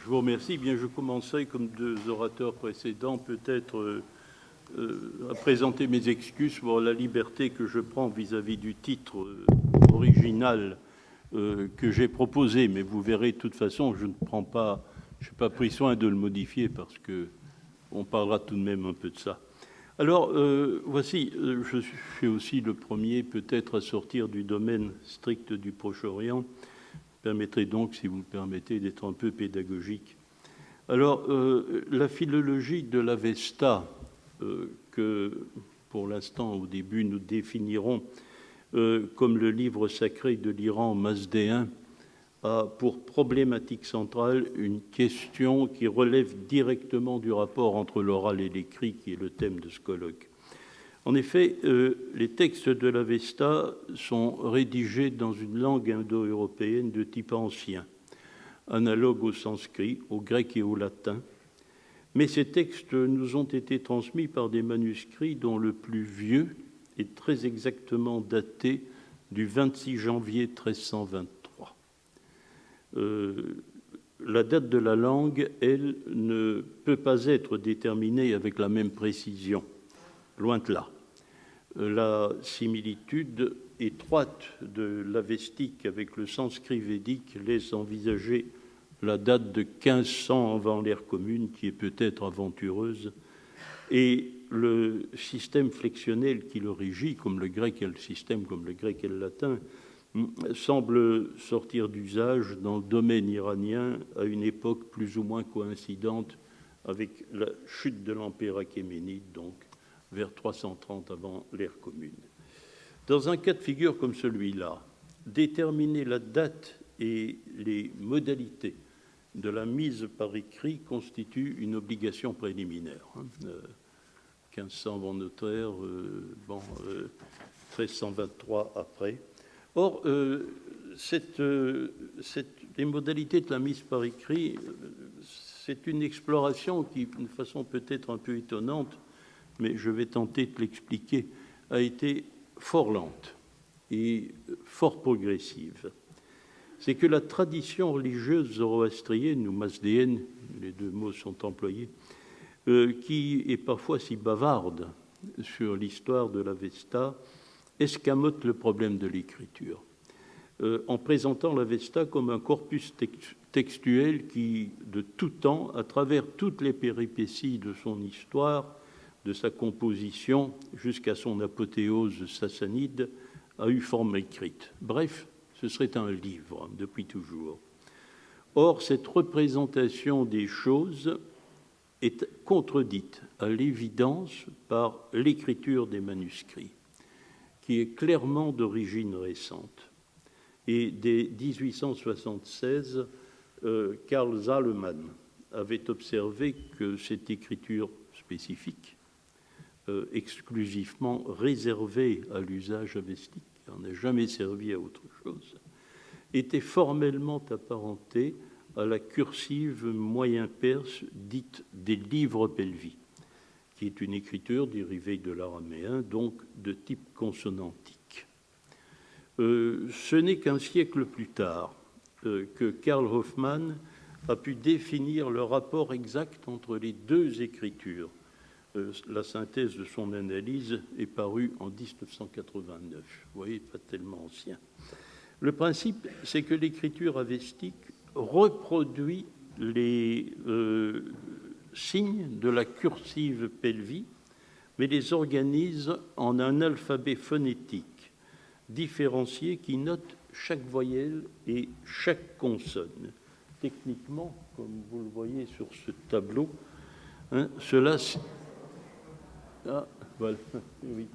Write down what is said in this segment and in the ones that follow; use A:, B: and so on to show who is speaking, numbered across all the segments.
A: Je vous remercie. Bien, je commencerai, comme deux orateurs précédents, peut-être à présenter mes excuses pour la liberté que je prends vis-à-vis du titre original que j'ai proposé. Mais vous verrez, de toute façon, je n'ai pas pris soin de le modifier parce que on parlera tout de même un peu de ça. Alors, voici, je suis aussi le premier peut-être à sortir du domaine strict du Proche-Orient. Permettrez donc, si vous me permettez, d'être un peu pédagogique. Alors, la philologie de l'Avesta, que pour l'instant, au début, nous définirons comme le livre sacré de l'Iran mazdéen, a pour problématique centrale une question qui relève directement du rapport entre l'oral et l'écrit, qui est le thème de ce colloque. En effet, les textes de l'Avesta sont rédigés dans une langue indo-européenne de type ancien, analogue au sanskrit, au grec et au latin. Mais ces textes nous ont été transmis par des manuscrits dont le plus vieux est très exactement daté du 26 janvier 1323. La date de la langue, elle, ne peut pas être déterminée avec la même précision. Loin de là. La similitude étroite de l'avestique avec le sanskrit védique laisse envisager la date de 1500 avant l'ère commune, qui est peut-être aventureuse, et le système flexionnel qui le régit, comme le grec et le système, comme le grec et le latin, semble sortir d'usage dans le domaine iranien à une époque plus ou moins coïncidente avec la chute de l'empire achéménide, donc vers 330 avant l'ère commune. Dans un cas de figure comme celui-là, déterminer la date et les modalités de la mise par écrit constitue une obligation préliminaire. 1500 avant notaire, 1323 après. Or, les modalités de la mise par écrit, c'est une exploration qui, d'une façon peut-être un peu étonnante, mais je vais tenter de l'expliquer, a été fort lente et fort progressive. C'est que la tradition religieuse zoroastrienne ou mazdéenne, les deux mots sont employés, qui est parfois si bavarde sur l'histoire de l'Avesta, escamote le problème de l'écriture, en présentant l'Avesta comme un corpus textuel qui, de tout temps, à travers toutes les péripéties de son histoire, de sa composition jusqu'à son apothéose sassanide, a eu forme écrite. Bref, ce serait un livre depuis toujours. Or, cette représentation des choses est contredite à l'évidence par l'écriture des manuscrits, qui est clairement d'origine récente. Et dès 1876, Carl Zallemann avait observé que cette écriture spécifique, exclusivement réservée à l'usage avestique, qui n'a jamais servi à autre chose, était formellement apparentée à la cursive moyen-perse dite des livres pelvis, qui est une écriture dérivée de l'araméen, donc de type consonantique. Ce n'est qu'un siècle plus tard que Karl Hoffmann a pu définir le rapport exact entre les deux écritures. La synthèse de son analyse est parue en 1989. Vous voyez, pas tellement ancien. Le principe, c'est que l'écriture avestique reproduit les signes de la cursive pelvis, mais les organise en un alphabet phonétique différencié qui note chaque voyelle et chaque consonne. Techniquement, comme vous le voyez sur ce tableau, cela... Ah, voilà, oui.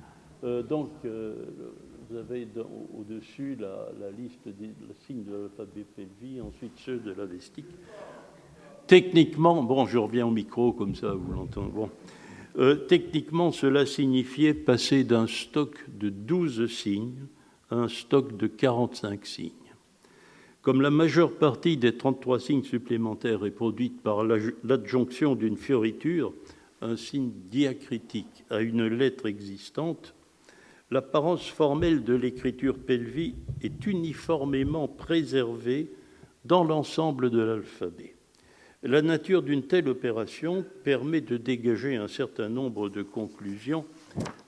A: Donc, vous avez au-dessus la liste des signes de l'alphabet pelvis, ensuite ceux de l'avestique. Techniquement, bon, je reviens au micro, comme ça vous l'entendez. Bon. Techniquement, cela signifiait passer d'un stock de 12 signes à un stock de 45 signes. Comme la majeure partie des 33 signes supplémentaires est produite par l'adjonction d'une fioriture, un signe diacritique à une lettre existante, l'apparence formelle de l'écriture pelvis est uniformément préservée dans l'ensemble de l'alphabet. La nature d'une telle opération permet de dégager un certain nombre de conclusions,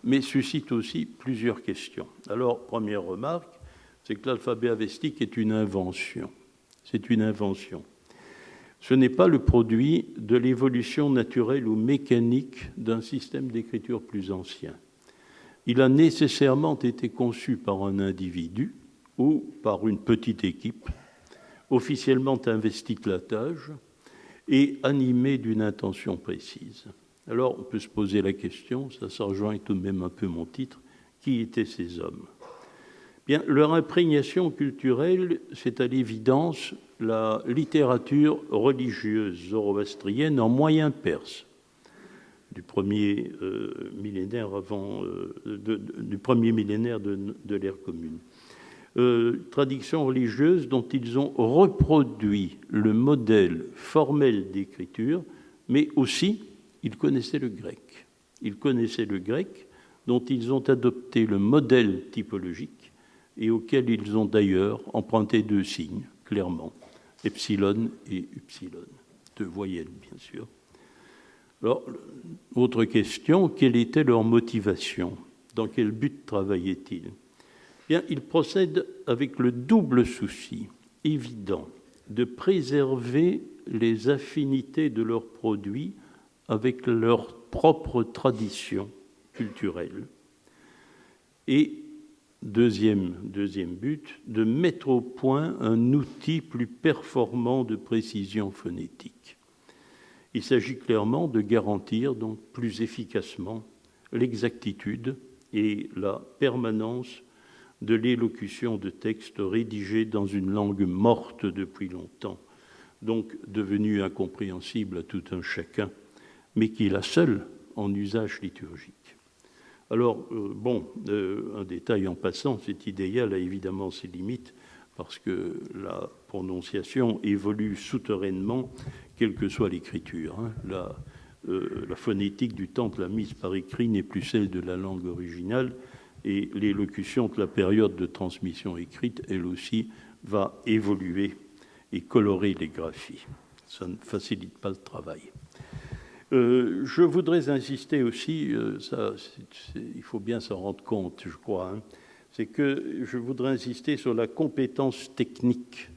A: mais suscite aussi plusieurs questions. Alors, première remarque, c'est que l'alphabet avestique est une invention. C'est une invention. Ce n'est pas le produit de l'évolution naturelle ou mécanique d'un système d'écriture plus ancien. Il a nécessairement été conçu par un individu ou par une petite équipe, officiellement investie de la tâche et animée d'une intention précise. Alors, on peut se poser la question, ça rejoint tout de même un peu mon titre, qui étaient ces hommes ? Bien, leur imprégnation culturelle, c'est à l'évidence la littérature religieuse zoroastrienne en moyen perse, du premier millénaire de l'ère commune. Tradition religieuse dont ils ont reproduit le modèle formel d'écriture, mais aussi ils connaissaient le grec. Ils connaissaient le grec, dont ils ont adopté le modèle typologique et auquel ils ont d'ailleurs emprunté deux signes, clairement, epsilon et upsilon, deux voyelles, bien sûr. Alors, autre question, quelle était leur motivation ? Dans quel but travaillaient-ils ? Bien, ils procèdent avec le double souci évident de préserver les affinités de leurs produits avec leur propre tradition culturelle. Et deuxième but, de mettre au point un outil plus performant de précision phonétique. Il s'agit clairement de garantir donc plus efficacement l'exactitude et la permanence de l'élocution de textes rédigés dans une langue morte depuis longtemps, donc devenue incompréhensible à tout un chacun, mais qui est la seule en usage liturgique. Alors, un détail en passant, cet idéal a évidemment ses limites, parce que la prononciation évolue souterrainement, quelle que soit l'écriture. La phonétique du temps de la mise par écrit n'est plus celle de la langue originale, et l'élocution de la période de transmission écrite, elle aussi, va évoluer et colorer les graphies. Ça ne facilite pas le travail. Je voudrais insister aussi, il faut bien s'en rendre compte, je crois, c'est que je voudrais insister sur la compétence technique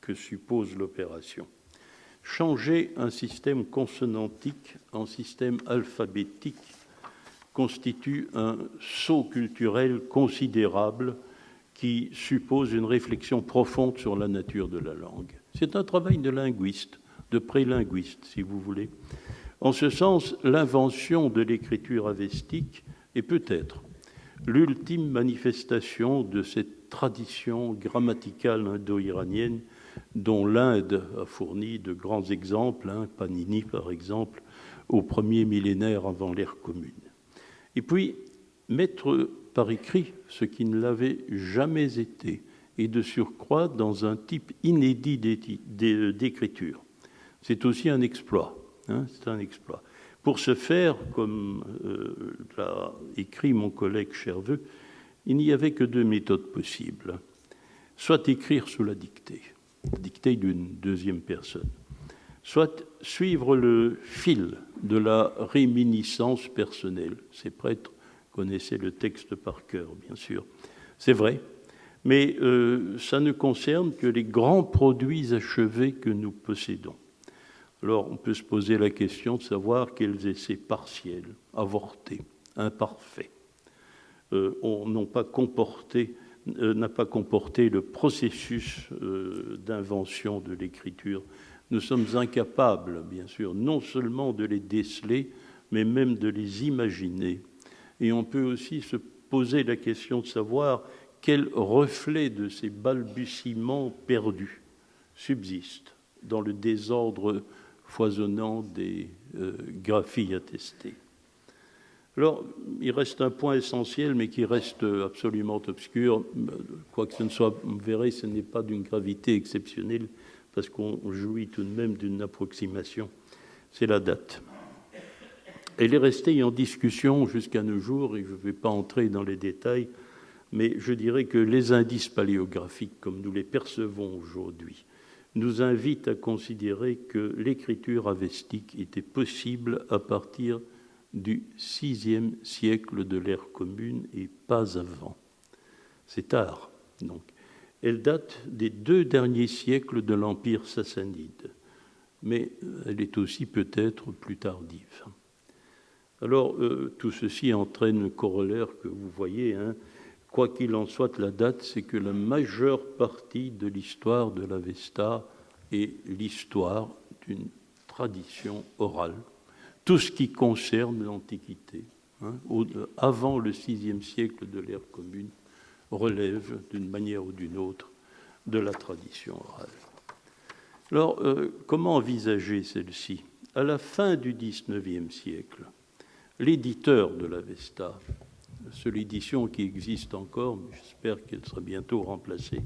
A: que suppose l'opération. Changer un système consonantique en système alphabétique constitue un saut culturel considérable qui suppose une réflexion profonde sur la nature de la langue. C'est un travail de linguiste, de prélinguiste, si vous voulez. En ce sens, l'invention de l'écriture avestique est peut-être l'ultime manifestation de cette tradition grammaticale indo-iranienne dont l'Inde a fourni de grands exemples, Panini par exemple, au premier millénaire avant l'ère commune. Et puis, mettre par écrit ce qui ne l'avait jamais été, et de surcroît dans un type inédit d'écriture. C'est aussi un exploit. C'est un exploit. Pour ce faire, comme l'a écrit mon collègue Cherveux, il n'y avait que deux méthodes possibles. Soit écrire sous la dictée d'une deuxième personne, soit suivre le fil de la réminiscence personnelle. Ces prêtres connaissaient le texte par cœur, bien sûr. C'est vrai, mais ça ne concerne que les grands produits achevés que nous possédons. Alors, on peut se poser la question de savoir quels essais partiels, avortés, imparfaits, n'a pas comporté le processus d'invention de l'écriture. Nous sommes incapables, bien sûr, non seulement de les déceler, mais même de les imaginer. Et on peut aussi se poser la question de savoir quel reflet de ces balbutiements perdus subsiste dans le désordre foisonnant des graphies attestées. Alors, il reste un point essentiel, mais qui reste absolument obscur. Quoi que ce ne soit, vous verrez, ce n'est pas d'une gravité exceptionnelle, parce qu'on jouit tout de même d'une approximation. C'est la date. Elle est restée en discussion jusqu'à nos jours, et je ne vais pas entrer dans les détails, mais je dirais que les indices paléographiques, comme nous les percevons aujourd'hui, nous invite à considérer que l'écriture avestique était possible à partir du VIe siècle de l'ère commune et pas avant. C'est tard, donc. Elle date des 2 derniers siècles de l'Empire sassanide, mais elle est aussi peut-être plus tardive. Alors, tout ceci entraîne le corollaire que vous voyez, hein. Quoi qu'il en soit, la date, c'est que la majeure partie de l'histoire de l'Avesta est l'histoire d'une tradition orale. Tout ce qui concerne l'Antiquité, hein, avant le VIe siècle de l'ère commune, relève d'une manière ou d'une autre de la tradition orale. Alors, comment envisager celle-ci? À la fin du XIXe siècle, l'éditeur de l'Avesta, seule édition qui existe encore, mais j'espère qu'elle sera bientôt remplacée,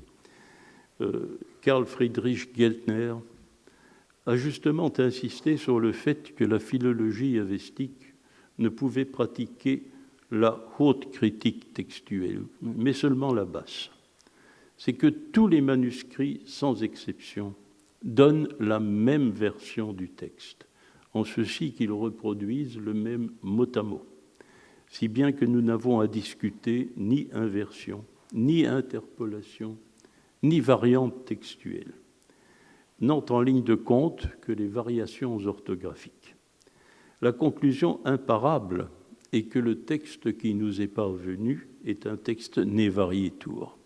A: Carl Friedrich Geltner, a justement insisté sur le fait que la philologie avestique ne pouvait pratiquer la haute critique textuelle, mais seulement la basse. C'est que tous les manuscrits, sans exception, donnent la même version du texte, en ceci qu'ils reproduisent le même mot à mot, si bien que nous n'avons à discuter ni inversion, ni interpolation, ni variante textuelle, n'entrent en ligne de compte que les variations orthographiques. La conclusion imparable est que le texte qui nous est parvenu est un texte Nevarietur.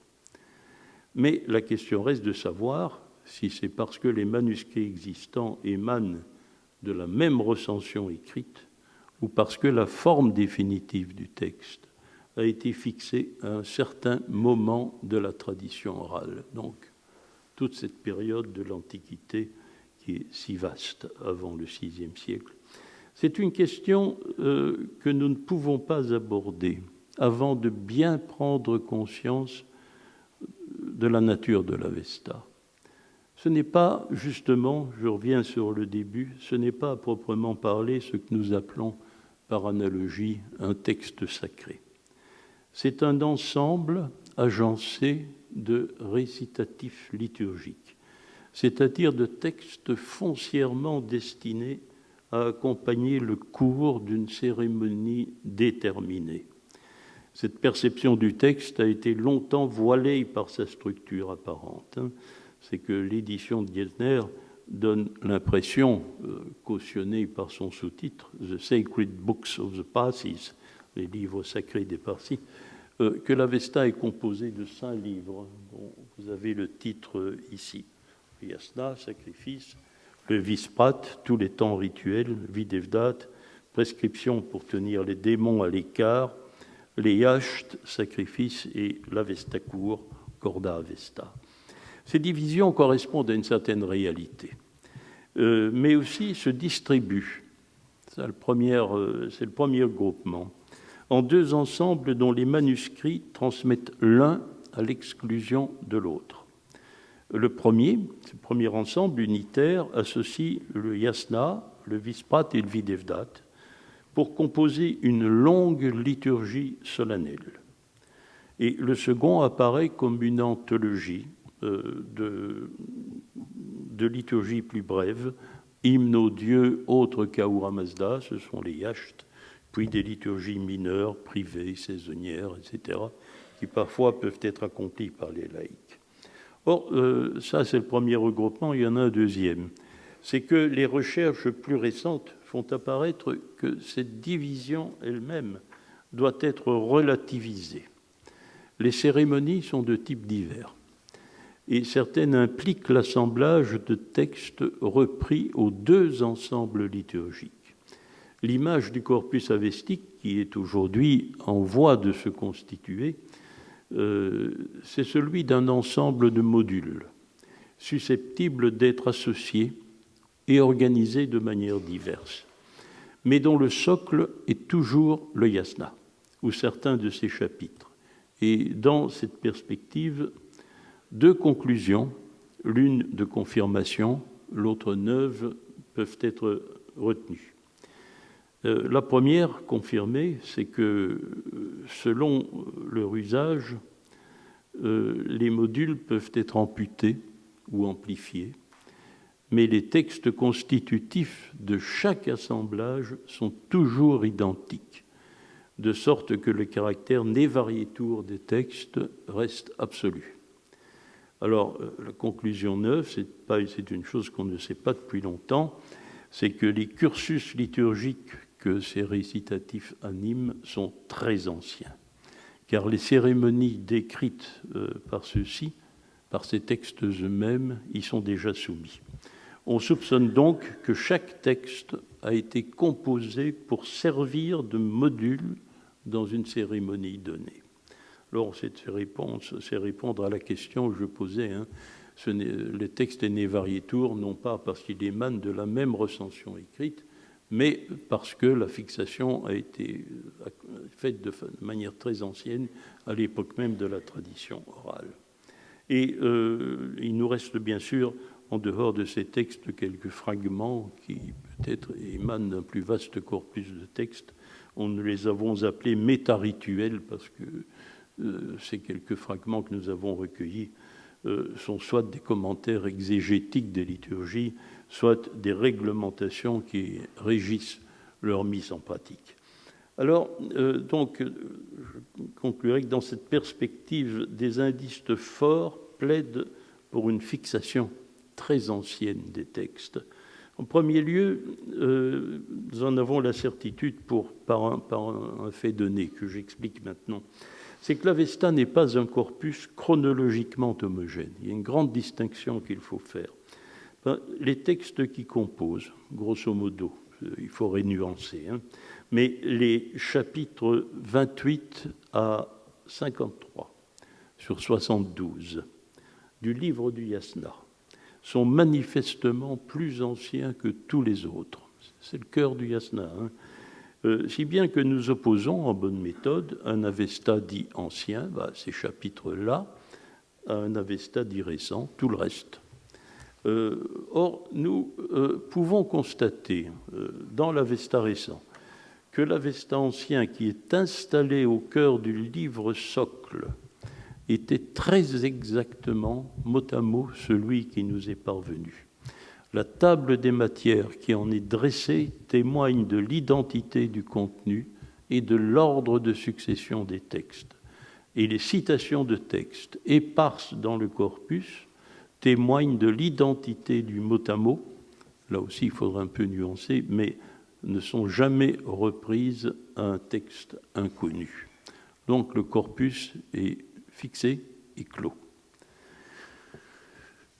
A: Mais la question reste de savoir si c'est parce que les manuscrits existants émanent de la même recension écrite ou parce que la forme définitive du texte a été fixée à un certain moment de la tradition orale. Donc, toute cette période de l'Antiquité qui est si vaste avant le VIe siècle. C'est une question que nous ne pouvons pas aborder avant de bien prendre conscience de la nature de l'Avesta. Ce n'est pas, justement, je reviens sur le début, ce n'est pas à proprement parler ce que nous appelons par analogie un texte sacré. C'est un ensemble agencé de récitatifs liturgiques, c'est-à-dire de textes foncièrement destinés à accompagner le cours d'une cérémonie déterminée. Cette perception du texte a été longtemps voilée par sa structure apparente. C'est que l'édition de Geltner donne l'impression, cautionnée par son sous-titre, « The Sacred Books of the Parsis », les livres sacrés des Parsis, que l'Avesta est composée de 5 livres, dont vous avez le titre ici. Le Yasna, sacrifice, le Visprat, tous les temps rituels, Videvdat, prescription pour tenir les démons à l'écart, les Yasht, sacrifice, et l'Avestacour, Corda Avesta. Ces divisions correspondent à une certaine réalité, mais aussi se distribuent, c'est le premier groupement, en 2 ensembles dont les manuscrits transmettent l'un à l'exclusion de l'autre. Le premier ensemble unitaire associe le Yasna, le Visprat et le Videvdat pour composer une longue liturgie solennelle. Et le second apparaît comme une anthologie de liturgie plus brève, hymne aux dieux autres qu'Ahura Mazda, ce sont les Yasht, puis des liturgies mineures, privées, saisonnières, etc., qui parfois peuvent être accomplies par les laïcs. Or, ça c'est le premier regroupement, il y en a un deuxième. C'est que les recherches plus récentes font apparaître que cette division elle-même doit être relativisée. Les cérémonies sont de types divers et certaines impliquent l'assemblage de textes repris aux 2 ensembles liturgiques. L'image du corpus avestique, qui est aujourd'hui en voie de se constituer, c'est celui d'un ensemble de modules susceptibles d'être associés et organisés de manière diverse, mais dont le socle est toujours le yasna, ou certains de ses chapitres. Et dans cette perspective, 2 conclusions, l'une de confirmation, l'autre neuve, peuvent être retenues. La première, confirmée, c'est que selon leur usage, les modules peuvent être amputés ou amplifiés, mais les textes constitutifs de chaque assemblage sont toujours identiques, de sorte que le caractère névarietur des textes reste absolu. Alors, la conclusion neuve, c'est une chose qu'on ne sait pas depuis longtemps, c'est que les cursus liturgiques que ces récitatifs animent sont très anciens, car les cérémonies décrites par ceux-ci, par ces textes eux-mêmes, y sont déjà soumis. On soupçonne donc que chaque texte a été composé pour servir de module dans une cérémonie donnée. Alors, c'est répondre à la question que je posais. Les textes névarietur, non pas parce qu'ils émanent de la même recension écrite, mais parce que la fixation a été faite de manière très ancienne, à l'époque même de la tradition orale. Et il nous reste bien sûr, en dehors de ces textes, quelques fragments qui peut-être émanent d'un plus vaste corpus de textes. Nous les avons appelés métarituels parce que ces quelques fragments que nous avons recueillis sont soit des commentaires exégétiques des liturgies, soit des réglementations qui régissent leur mise en pratique. Alors, donc, je conclurai que dans cette perspective, des indices forts plaident pour une fixation très ancienne des textes. En premier lieu, nous en avons la certitude par un fait donné que j'explique maintenant. C'est que l'Avesta n'est pas un corpus chronologiquement homogène. Il y a une grande distinction qu'il faut faire. Les textes qui composent, grosso modo, il faudrait nuancer, mais les chapitres 28 à 53 sur 72 du livre du Yasna sont manifestement plus anciens que tous les autres. C'est le cœur du Yasna. Si bien que nous opposons en bonne méthode un Avesta dit ancien, ces chapitres-là, à un Avesta dit récent, tout le reste. Or, nous pouvons constater dans l'Avesta récent que l'Avesta ancien, qui est installé au cœur du livre socle, était très exactement, mot à mot, celui qui nous est parvenu. La table des matières qui en est dressée témoigne de l'identité du contenu et de l'ordre de succession des textes. Et les citations de textes éparses dans le corpus témoignent de l'identité du mot à mot. Là aussi, il faudra un peu nuancer, mais ne sont jamais reprises à un texte inconnu. Donc le corpus est fixé et clos.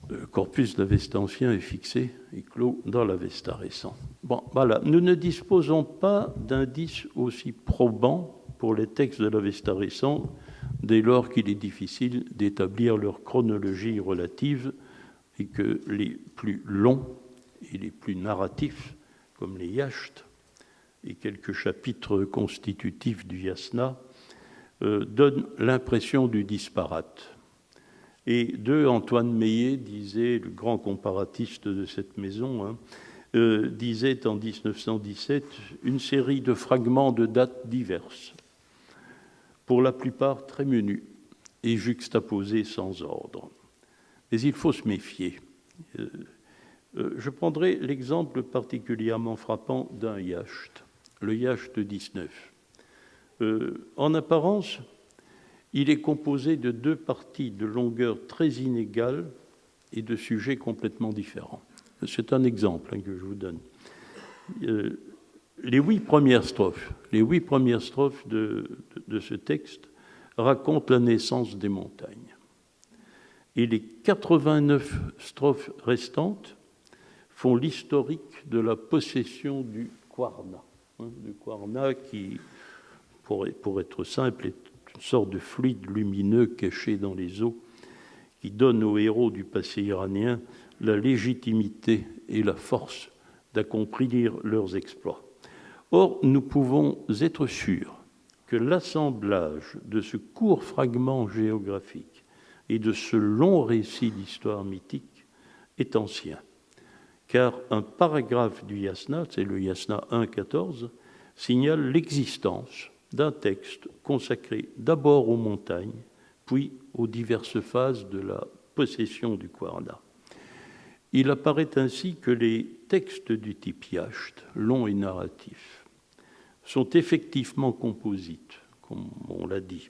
A: Le corpus de l'Avesta ancien est fixé et clos dans l'Avesta récent. Bon, voilà. Nous ne disposons pas d'indices aussi probants pour les textes de l'Avesta récent, dès lors qu'il est difficile d'établir leur chronologie relative et que les plus longs et les plus narratifs, comme les Yachts et quelques chapitres constitutifs du Yasna, donnent l'impression du disparate. Et Antoine Meillet disait, le grand comparatiste de cette maison, disait en 1917 une série de fragments de dates diverses, pour la plupart très menus et juxtaposés sans ordre. Mais il faut se méfier. Je prendrai l'exemple particulièrement frappant d'un yacht, le yacht 19. En apparence, il est composé de deux parties de longueur très inégale et de sujets complètement différents. C'est un exemple que je vous donne. Les 8 premières strophes de ce texte racontent la naissance des montagnes. Et les 89 strophes restantes font l'historique de la possession du Quarna. Le Quarna qui, pour être simple, est une sorte de fluide lumineux caché dans les eaux qui donne aux héros du passé iranien la légitimité et la force d'accomplir leurs exploits. Or, nous pouvons être sûrs que l'assemblage de ce court fragment géographique et de ce long récit d'histoire mythique est ancien, car un paragraphe du Yasna, c'est le Yasna 1.14, signale l'existence d'un texte consacré d'abord aux montagnes, puis aux diverses phases de la possession du Quarna. Il apparaît ainsi que les textes du type Yacht, longs et narratifs, sont effectivement composites, comme on l'a dit,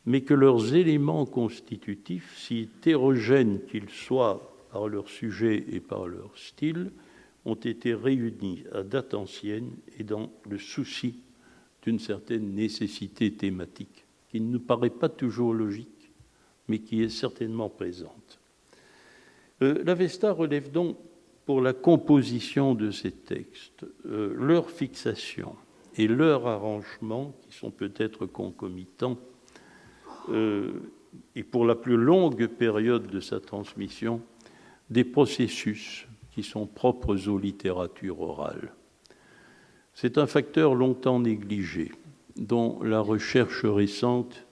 A: mais que leurs éléments constitutifs, si hétérogènes qu'ils soient par leur sujet et par leur style, ont été réunis à date ancienne et dans le souci d'une certaine nécessité thématique, qui ne nous paraît pas toujours logique, mais qui est certainement présente. L'Avesta relève donc, pour la composition de ces textes, leur fixation et leur arrangement, qui sont peut-être concomitants, et pour la plus longue période de sa transmission, des processus qui sont propres aux littératures orales. C'est un facteur longtemps négligé, dont la recherche récente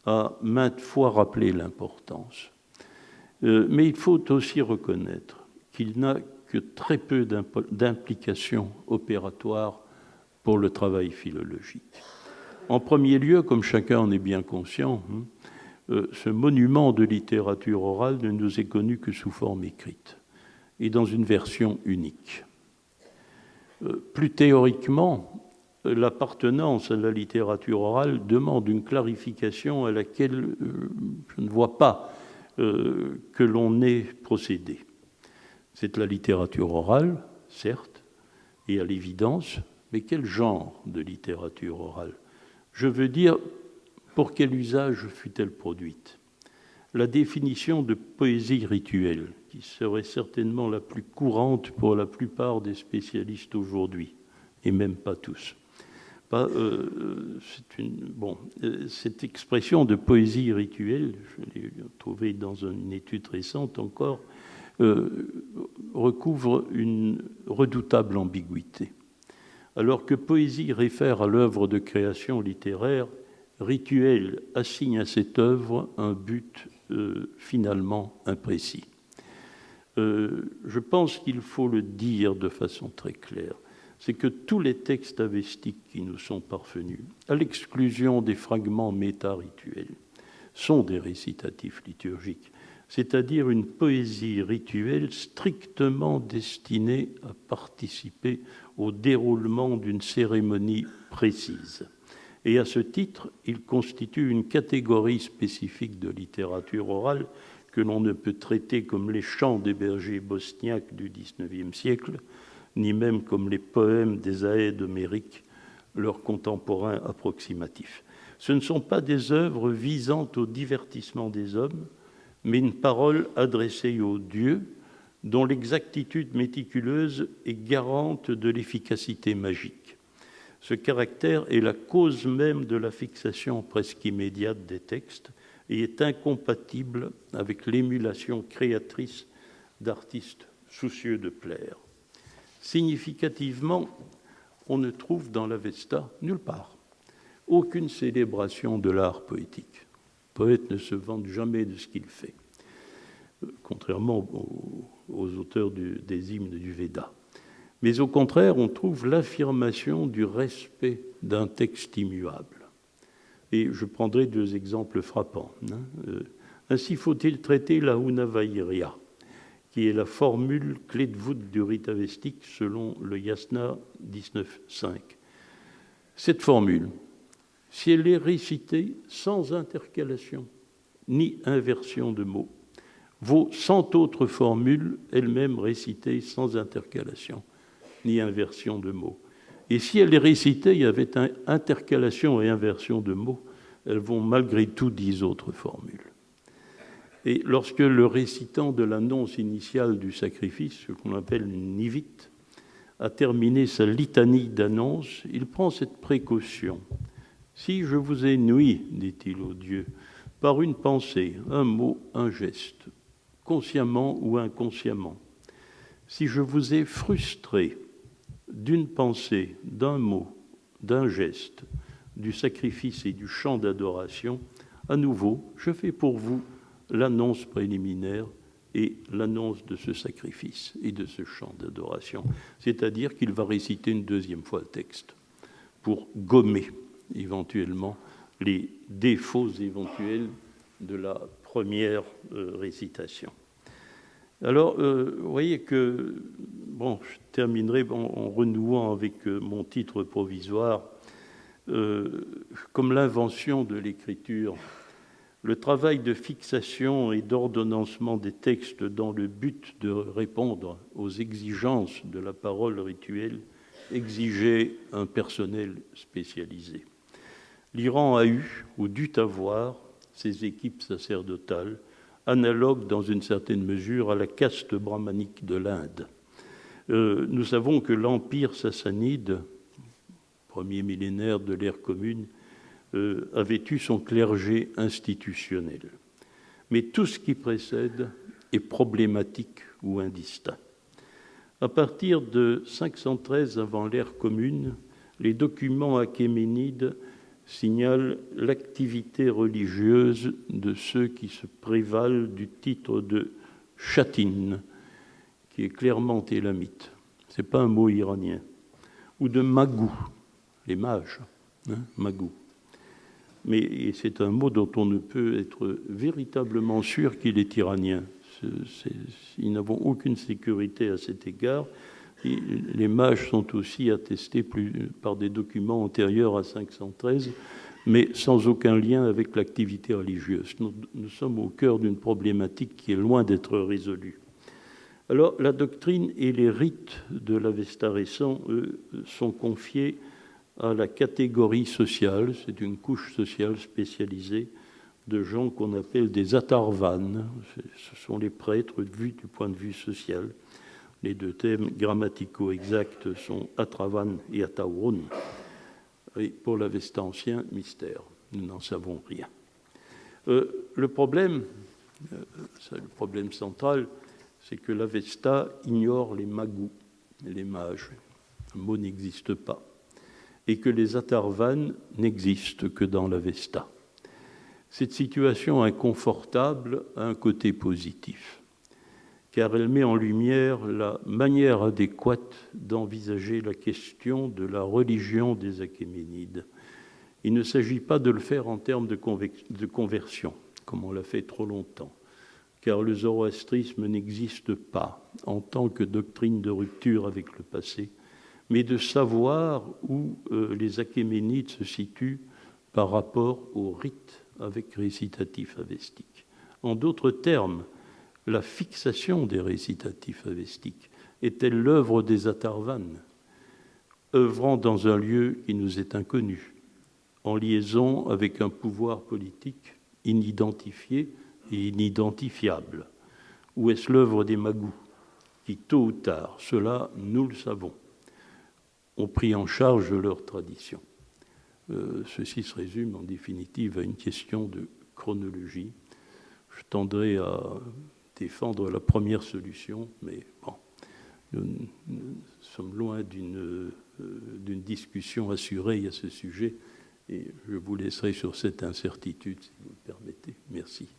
A: a maintes fois rappelé l'importance. Mais il faut aussi reconnaître qu'il n'a que très peu d'implication opératoire pour le travail philologique. En premier lieu, comme chacun en est bien conscient, ce monument de littérature orale ne nous est connu que sous forme écrite et dans une version unique. Plus théoriquement, l'appartenance à la littérature orale demande une clarification à laquelle je ne vois pas que l'on ait procédé. C'est la littérature orale, certes, et à l'évidence, mais quel genre de littérature orale ? Je veux dire, pour quel usage fut-elle produite ? La définition de poésie rituelle, qui serait certainement la plus courante pour la plupart des spécialistes aujourd'hui, et même pas tous. Cette expression de poésie rituelle, je l'ai trouvée dans une étude récente encore, recouvre une redoutable ambiguïté. Alors que poésie réfère à l'œuvre de création littéraire, rituel assigne à cette œuvre un but finalement imprécis. Je pense qu'il faut le dire de façon très claire, c'est que tous les textes avestiques qui nous sont parvenus, à l'exclusion des fragments méta-rituels, sont des récitatifs liturgiques, c'est-à-dire une poésie rituelle strictement destinée à participer au déroulement d'une cérémonie précise. Et à ce titre, il constitue une catégorie spécifique de littérature orale que l'on ne peut traiter comme les chants des bergers bosniaques du XIXe siècle, ni même comme les poèmes des Aèdes homériques, leurs contemporains approximatifs. Ce ne sont pas des œuvres visant au divertissement des hommes, mais une parole adressée aux dieux, dont l'exactitude méticuleuse est garante de l'efficacité magique. Ce caractère est la cause même de la fixation presque immédiate des textes et est incompatible avec l'émulation créatrice d'artistes soucieux de plaire. Significativement, on ne trouve dans l'Avesta nulle part aucune célébration de l'art poétique. Le poète ne se vante jamais de ce qu'il fait, contrairement aux auteurs des hymnes du Veda. Mais au contraire, on trouve l'affirmation du respect d'un texte immuable. Et je prendrai deux exemples frappants. Ainsi faut-il traiter la Unavairia, qui est la formule clé de voûte du rite avestique selon le Yasna 19.5. Cette formule, si elle est récitée sans intercalation ni inversion de mots, vaut 100 autres formules, elles-mêmes récitées sans intercalation ni inversion de mots. Et si elle est récitée avec intercalation et inversion de mots, elles vont malgré tout 10 autres formules. Et lorsque le récitant de l'annonce initiale du sacrifice, ce qu'on appelle une nivite, a terminé sa litanie d'annonce, il prend cette précaution. Si je vous ai nui, dit-il aux dieux, par une pensée, un mot, un geste, consciemment ou inconsciemment, si je vous ai frustré d'une pensée, d'un mot, d'un geste, du sacrifice et du chant d'adoration, à nouveau, je fais pour vous l'annonce préliminaire et l'annonce de ce sacrifice et de ce chant d'adoration. C'est-à-dire qu'il va réciter une deuxième fois le texte pour gommer éventuellement les défauts éventuels de la première récitation. Alors, vous voyez que, bon, je terminerai en renouant avec mon titre provisoire, comme l'invention de l'écriture. Le travail de fixation et d'ordonnancement des textes dans le but de répondre aux exigences de la parole rituelle exigeait un personnel spécialisé. L'Iran a eu, ou dut avoir, ses équipes sacerdotales, analogues dans une certaine mesure à la caste brahmanique de l'Inde. Nous savons que l'empire sassanide, premier millénaire de l'ère commune, avait eu son clergé institutionnel. Mais tout ce qui précède est problématique ou indistinct. À partir de 513 avant l'ère commune, les documents achéménides signalent l'activité religieuse de ceux qui se prévalent du titre de chatin, qui est clairement élamite. Ce n'est pas un mot iranien. Ou de magou, les mages, magou. Mais c'est un mot dont on ne peut être véritablement sûr qu'il est iranien. Ils n'avons aucune sécurité à cet égard. Et les mages sont aussi attestés par des documents antérieurs à 513, mais sans aucun lien avec l'activité religieuse. Nous sommes au cœur d'une problématique qui est loin d'être résolue. Alors, la doctrine et les rites de l'Avesta récent, eux, sont confiés à la catégorie sociale, c'est une couche sociale spécialisée de gens qu'on appelle des atarvanes. Ce sont les prêtres vus du point de vue social. Les deux termes grammaticaux exacts sont atravan et atawron. Et pour l'Avesta ancien, mystère. Nous n'en savons rien. Le problème central, c'est que l'Avesta ignore les magous, les mages. Le mot n'existe pas. Et que les atarvanes n'existent que dans l'Avesta. Cette situation inconfortable a un côté positif, car elle met en lumière la manière adéquate d'envisager la question de la religion des Achéménides. Il ne s'agit pas de le faire en termes de conversion, comme on l'a fait trop longtemps, car le zoroastrisme n'existe pas en tant que doctrine de rupture avec le passé, mais de savoir où les Achéménides se situent par rapport au rite avec récitatif avestique. En d'autres termes, la fixation des récitatifs avestiques est-elle l'œuvre des atarvanes, œuvrant dans un lieu qui nous est inconnu, en liaison avec un pouvoir politique inidentifié et inidentifiable? Ou est-ce l'œuvre des magous qui, tôt ou tard, cela nous le savons, ont pris en charge leur tradition? Ceci se résume en définitive à une question de chronologie. Je tendrai à défendre la première solution, mais bon, nous sommes loin d'une discussion assurée à ce sujet, et je vous laisserai sur cette incertitude, si vous le permettez. Merci.